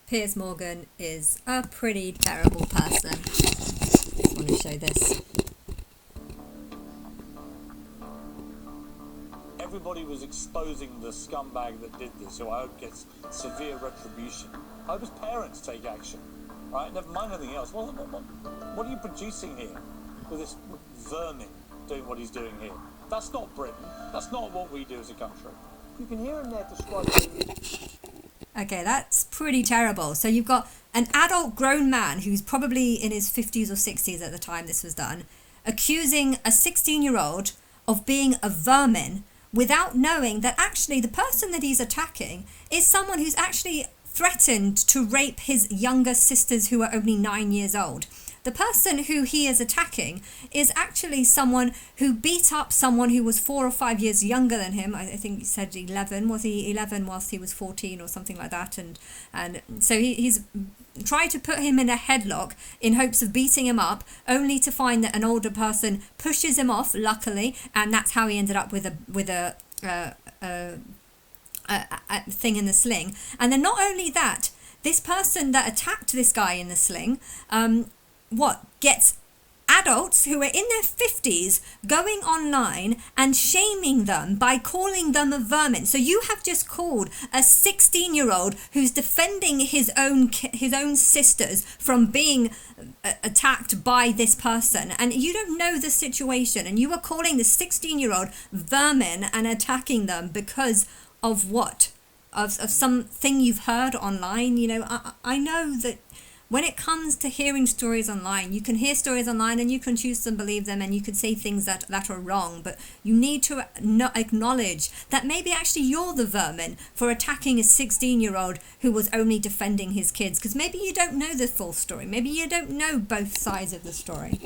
Piers Morgan is a pretty terrible person. I want to show this. Everybody was exposing the scumbag that did this, who I hope gets severe retribution. I hope his parents take action. Right? Never mind anything else. What are you producing here with this vermin doing what he's doing here? That's not Britain. That's not what we do as a country. You can hear him there describing. Okay, that's pretty terrible. So you've got an adult grown man who's probably in his 50s or 60s at the time this was done, accusing a 16-year-old of being a vermin without knowing that actually the person that he's attacking is someone who's actually threatened to rape his younger sisters who are only 9 years old. The person who he is attacking is actually someone who beat up someone who was 4 or 5 years younger than him. I think he said 11. Was he 11 whilst he was 14 or something like that? And so he's tried to put him in a headlock in hopes of beating him up, only to find that an older person pushes him off, luckily, and that's how he ended up with a thing in the sling. And then not only that, this person that attacked this guy in the sling, gets adults who are in their 50s going online and shaming them by calling them a vermin. So you have just called a 16-year-old who's defending his own sisters from being attacked by this person, and you don't know the situation, and you are calling the 16-year-old vermin and attacking them because of what? Of something you've heard online. You know, I know that when it comes to hearing stories online, you can hear stories online and you can choose to believe them, and you can say things that are wrong, but you need to acknowledge that maybe actually you're the vermin for attacking a 16-year-old who was only defending his kids, because maybe you don't know the full story. Maybe you don't know both sides of the story.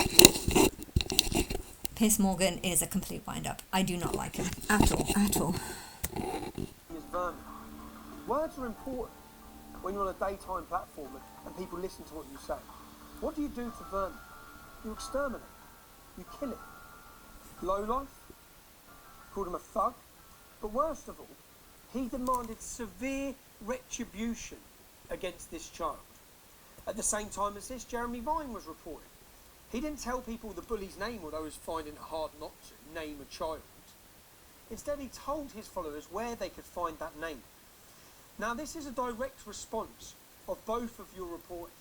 Piers Morgan is a complete wind-up. I do not like him at all. Words are important when you're on a daytime platform and people listen to what you say. What do you do to vermin? You exterminate. You kill it. Lowlife, called him a thug. But worst of all, he demanded severe retribution against this child. At the same time as this, Jeremy Vine was reporting. He didn't tell people the bully's name, although he was finding it hard not to name a child. Instead, he told his followers where they could find that name. Now, this is a direct response of both of your reporting,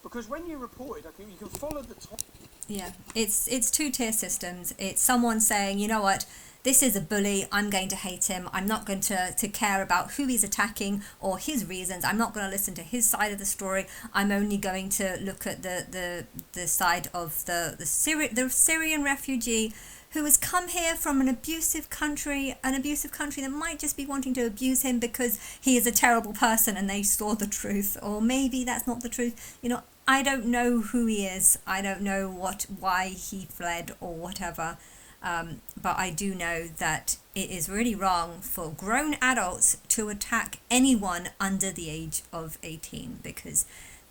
because when you reported, you can follow the top. Yeah, it's two-tier systems. It's someone saying, you know what, this is a bully, I'm going to hate him, I'm not going to care about who he's attacking or his reasons, I'm not going to listen to his side of the story, I'm only going to look at the side of the Syrian refugee who has come here from an abusive country that might just be wanting to abuse him because he is a terrible person and they saw the truth, or maybe that's not the truth. You know, I don't know who he is. I don't know why he fled or whatever. But I do know that it is really wrong for grown adults to attack anyone under the age of 18, because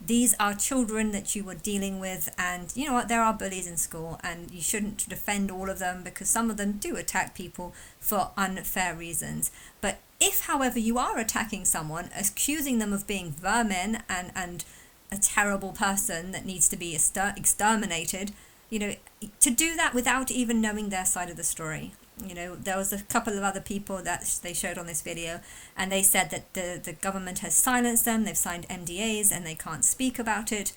these are children that you are dealing with, and you know what, there are bullies in school, and you shouldn't defend all of them, because some of them do attack people for unfair reasons. But if, however, you are attacking someone, accusing them of being vermin and a terrible person that needs to be exterminated, you know, to do that without even knowing their side of the story. You know, there was a couple of other people that they showed on this video, and they said that the government has silenced them, they've signed NDAs, and they can't speak about it.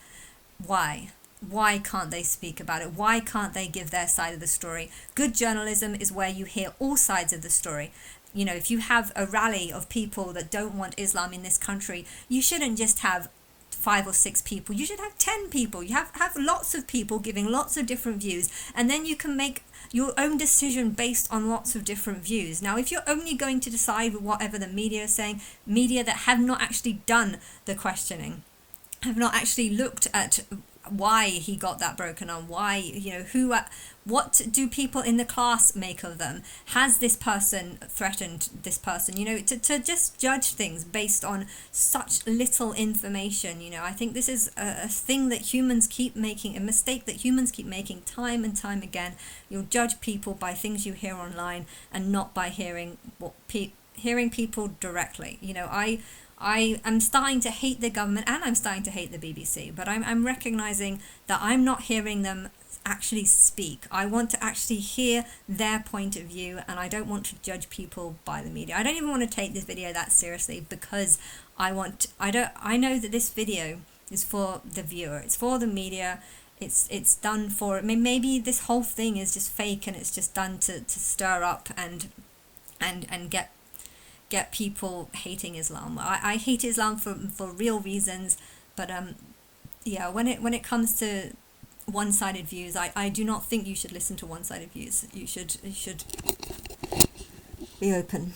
Why? Why can't they speak about it? Why can't they give their side of the story? Good journalism is where you hear all sides of the story. You know, if you have a rally of people that don't want Islam in this country, you shouldn't just have 5 or 6 people. You should have 10 people. You have lots of people giving lots of different views, and then you can make your own decision based on lots of different views. Now, if you're only going to decide with whatever the media is saying, media that have not actually done the questioning, have not actually looked at why he got that broken arm, why, you know, what do people in the class make of them? Has this person threatened this person? You know, to just judge things based on such little information, you know, I think this is a thing that humans keep making, a mistake that humans keep making time and time again. You'll judge people by things you hear online and not by hearing people directly. You know, I am starting to hate the government and I'm starting to hate the BBC, but I'm recognizing that I'm not hearing them actually speak. I want to actually hear their point of view, and I don't want to judge people by the media. I don't even want to take this video that seriously, because I know that this video is for the viewer. It's for the media. It's done for, I mean, maybe this whole thing is just fake and it's just done to stir up and get people hating Islam. I hate Islam for real reasons, but yeah, when it comes to one-sided views, I do not think you should listen to one-sided views. You should be open.